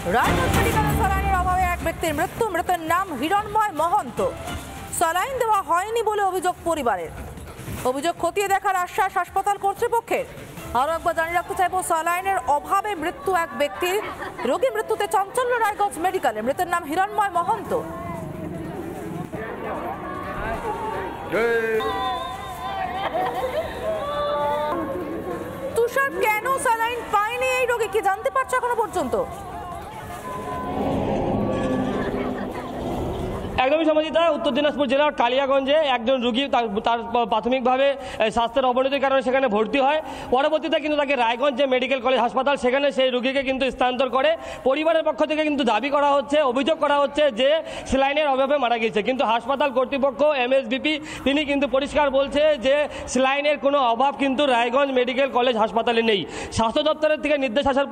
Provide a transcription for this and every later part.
রায়গঞ্জ মেডিকেলে স্যালাইনের অভাবে এক ব্যক্তির মৃত্যু। মৃতের নাম হিরণময় মহন্ত। স্যালাইন দেওয়া হয়নি বলে অভিযোগ পরিবারের। অভিযোগ খতিয়ে দেখার আশ্বাস হাসপাতাল কর্তৃপক্ষের। আরো একবার জানিয়ে রাখতে চাইবো, স্যালাইনের অভাবে মৃত্যু এক ব্যক্তির। রোগী মৃত্যুতে চাঞ্চল্য রায়গঞ্জ মেডিকেলে। মৃতের নাম হিরণময় মহন্ত। তুষার, কেন স্যালাইন পায়নি এই রোগী, কি জানতে পারছো এখনো পর্যন্ত? একদমই সমাজিতা, উত্তর দিনাজপুর জেলার কালিয়াগঞ্জে একজন রোগী তার প্রাথমিকভাবে স্বাস্থ্যের অবনতির কারণে সেখানে ভর্তি হয়। পরবর্তীতে কিন্তু তাকে রায়গঞ্জ যে মেডিকেল কলেজ হাসপাতাল, সেখানে সেই রোগীকে কিন্তু স্থানান্তর করে। পরিবারের পক্ষ থেকে কিন্তু দাবি করা হচ্ছে, অভিযোগ করা হচ্ছে যে স্যালাইনের অভাবে মারা গেছে। কিন্তু হাসপাতাল কর্তৃপক্ষ MSBP তিনি কিন্তু পরিষ্কার বলছে যে স্যালাইনের কোনো অভাব কিন্তু রায়গঞ্জ মেডিকেল কলেজ হাসপাতালে নেই। স্বাস্থ্য দপ্তরের থেকে নির্দেশ আসার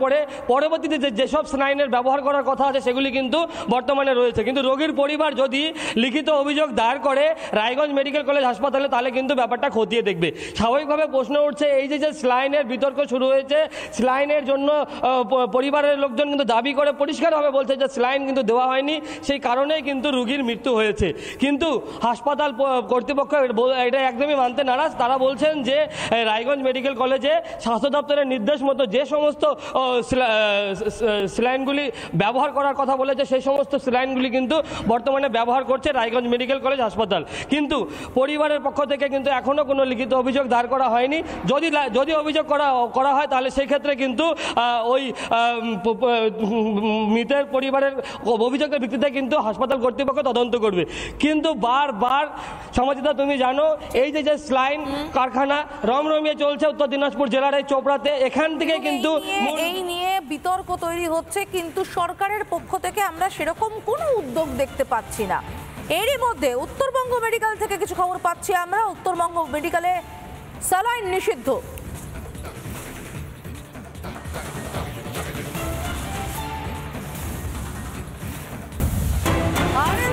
পরবর্তীতে যেসব স্যালাইনের ব্যবহার করার কথা আছে সেগুলি কিন্তু বর্তমানে রয়েছে। কিন্তু রোগীর পরিবার যদি লিখিত অভিযোগ দায়ের করে রায়গঞ্জ মেডিকেল কলেজ হাসপাতালে, তাহলে কিন্তু ব্যাপারটা খতিয়ে দেখবে। স্বাভাবিকভাবে প্রশ্ন উঠছে, এই যে স্যালাইনের বিতর্ক শুরু হয়েছে, স্যালাইনের জন্য পরিবারের লোকজন কিন্তু দাবি করে পরিষ্কারভাবে বলছে যে স্যালাইন কিন্তু দেওয়া হয়নি, সেই কারণেই কিন্তু রোগীর মৃত্যু হয়েছে। কিন্তু হাসপাতাল কর্তৃপক্ষ এটা একদমই মানতে নারাজ। তারা বলছেন যে রায়গঞ্জ মেডিকেল কলেজে স্বাস্থ্য দপ্তরের নির্দেশ মতো যে সমস্ত স্যালাইনগুলি ব্যবহার করার কথা বলেছে, সেই সমস্ত স্যালাইনগুলি কিন্তু বর্তমানে ব্যবহার করছে রায়গঞ্জ মেডিকেল কলেজ হাসপাতাল। কিন্তু পরিবারের পক্ষ থেকে কিন্তু এখনো কোনো লিখিত অভিযোগ দায়ের করা হয়নি। যদি অভিযোগ করা হয়, তাহলে সেই ক্ষেত্রে কিন্তু ওই মৃতের পরিবারের অভিযোগের ভিত্তিতে কিন্তু হাসপাতাল কর্তৃপক্ষ তদন্ত করবে। কিন্তু বারবার সমাজিতা, তুমি জানো, এই যে স্যালাইন কারখানা রমরমিয়ে চলছে উত্তর দিনাজপুর জেলার এই চোপড়াতে, এখান থেকে কিন্তু এই নিয়ে বিতর্ক তৈরি হচ্ছে, কিন্তু সরকারের পক্ষ থেকে আমরা সেরকম কোনো উদ্যোগ দেখতে পাচ্ছি না। এরই মধ্যে উত্তরবঙ্গ মেডিকেল থেকে কিছু খবর পাচ্ছি আমরা। উত্তরবঙ্গ মেডিকেলে স্যালাইন নিষিদ্ধ।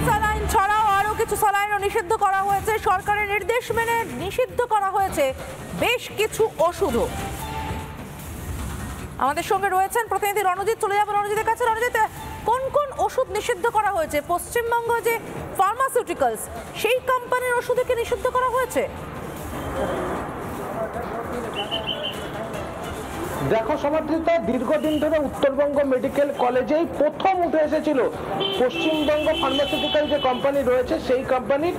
স্যালাইন ছাড়াও আরো কিছু স্যালাইনও নিষিদ্ধ করা হয়েছে। সরকারের নির্দেশ মেনে নিষিদ্ধ করা হয়েছে বেশ কিছু ওষুধও। আমাদের সঙ্গে রয়েছেন প্রতিনিধি রণজিৎ। চলে যাবো রণজিতের কাছে। রণজিৎ, কোন কোন ওষুধ নিষিদ্ধ করা হয়েছে? পশ্চিমবঙ্গ যে ফার্মাসিউটিক্যালস, সেই কোম্পানির ওষুধকে নিষিদ্ধ করা হয়েছে। দেখো সমাদৃতা, দীর্ঘদিন ধরে উত্তরবঙ্গ মেডিকেল কলেজেই প্রথম উঠে এসেছিল পশ্চিমবঙ্গ ফার্মাসিউটিক্যাল যে কোম্পানি রয়েছে, সেই কোম্পানির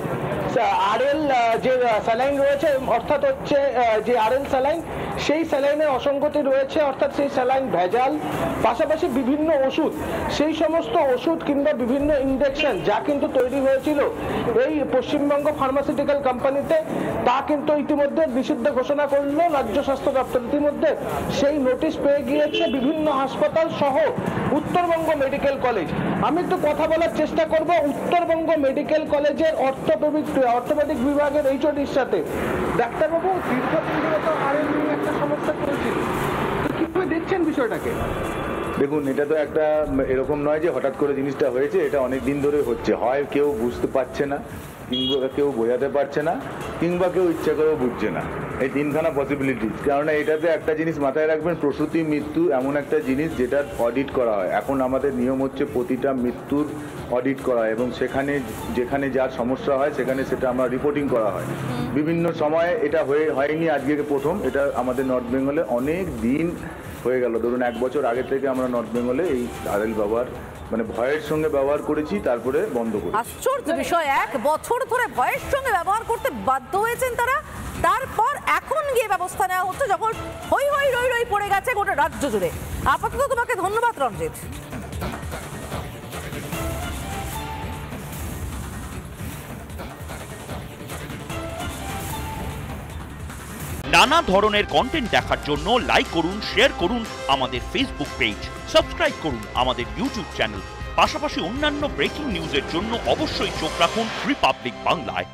RL যে স্যালাইন রয়েছে, অর্থাৎ হচ্ছে যে RL স্যালাইন, সেই স্যালাইনের অসঙ্গতি রয়েছে, অর্থাৎ সেই স্যালাইন ভেজাল। পাশাপাশি বিভিন্ন ওষুধ, সেই সমস্ত ওষুধ কিংবা বিভিন্ন ইনজেকশন যা কিন্তু তৈরি হয়েছিল এই পশ্চিমবঙ্গ ফার্মাসিউটিক্যাল কোম্পানিতে, তা কিন্তু ইতিমধ্যে নিষিদ্ধ ঘোষণা করলো রাজ্য স্বাস্থ্য দপ্তর। ইতিমধ্যে সেই নোটিশ পেয়ে গিয়েছে বিভিন্ন হাসপাতাল সহ উত্তরবঙ্গ মেডিকেল কলেজ। আমি একটু কথা বলার চেষ্টা করব উত্তরবঙ্গ মেডিকেল কলেজের অর্থোপেডিক বিভাগের HODর সাথে। ডাক্তারবাবু, দীর্ঘদিন ধরে তো RL নিয়ে একটা সমস্যা চলছিল, তো কিভাবে দেখছেন বিষয়টাকে? দেখুন, এটা তো একটা এরকম নয় যে হঠাৎ করে জিনিসটা হয়েছে, এটা অনেক দিন ধরে হচ্ছে। হয় কেউ বুঝতে পারছে না, কিংবা কেউ বোঝাতে পারছে না, কিংবা কেউ ইচ্ছা করেও বুঝছে না। এই তিনখানা পসিবিলিটি। কারণ এটাতে একটা জিনিস মাথায় রাখবেন, প্রসূতি মৃত্যু এমন একটা জিনিস যেটা অডিট করা হয়। এখন আমাদের নিয়ম হচ্ছে প্রতিটা মৃত্যুর অডিট করা হয়, এবং যেখানে যার সমস্যা হয় সেখানে সেটা আমরা রিপোর্টিং করা হয়। বিভিন্ন সময়ে এটা হয়নি আজকে প্রথম, এটা আমাদের নর্থ বেঙ্গলে অনেক দিন হয়ে গেল। ধরুন 1 বছর আগে থেকে আমরা নর্থ বেঙ্গলে এই RL ব্যবহার ভয়ের সঙ্গে ব্যবহার করেছি, তারপরে বন্ধ করেছি। আশ্চর্য বিষয়, 1 বছর ধরে ভয়ের সঙ্গে ব্যবহার করতে বাধ্য হয়েছেন তারা, তারপর এখন গিয়ে ব্যবস্থা নেওয়া হচ্ছে যখন হই হই রই রই পড়ে গেছে গোটা রাজ্য জুড়ে। আপাতত তোমাকে ধন্যবাদ রণজিৎ। নানা ধরনের কন্টেন্ট দেখার জন্য লাইক করুন, শেয়ার করুন আমাদের ফেসবুক পেজ, সাবস্ক্রাইব করুন আমাদের ইউটিউব চ্যানেল। পাশাপাশি অন্যান্য ব্রেকিং নিউজের জন্য অবশ্যই চোখ রাখুন রিপাবলিক বাংলায়।